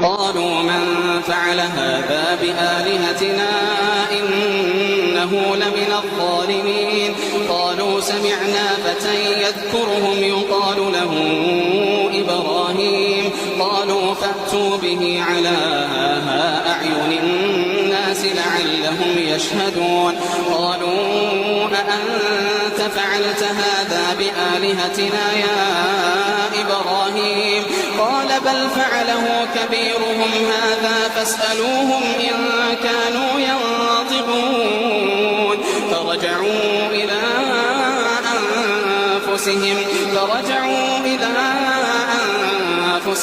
قالوا من فعل هذا بآلهتنا إنه لمن الظالمين. قالوا سمعنا فتى يذكرهم يقال له إبراهيم. قالوا فأتوا به على أعين الناس لعلهم يشهدون. قالوا أأنت فعلت هذا بآلهتنا يا إبراهيم؟ قال بل فعله كبيرهم هذا فاسألوهم إن كانوا ينطقون. فرجعوا إلى أنفسهم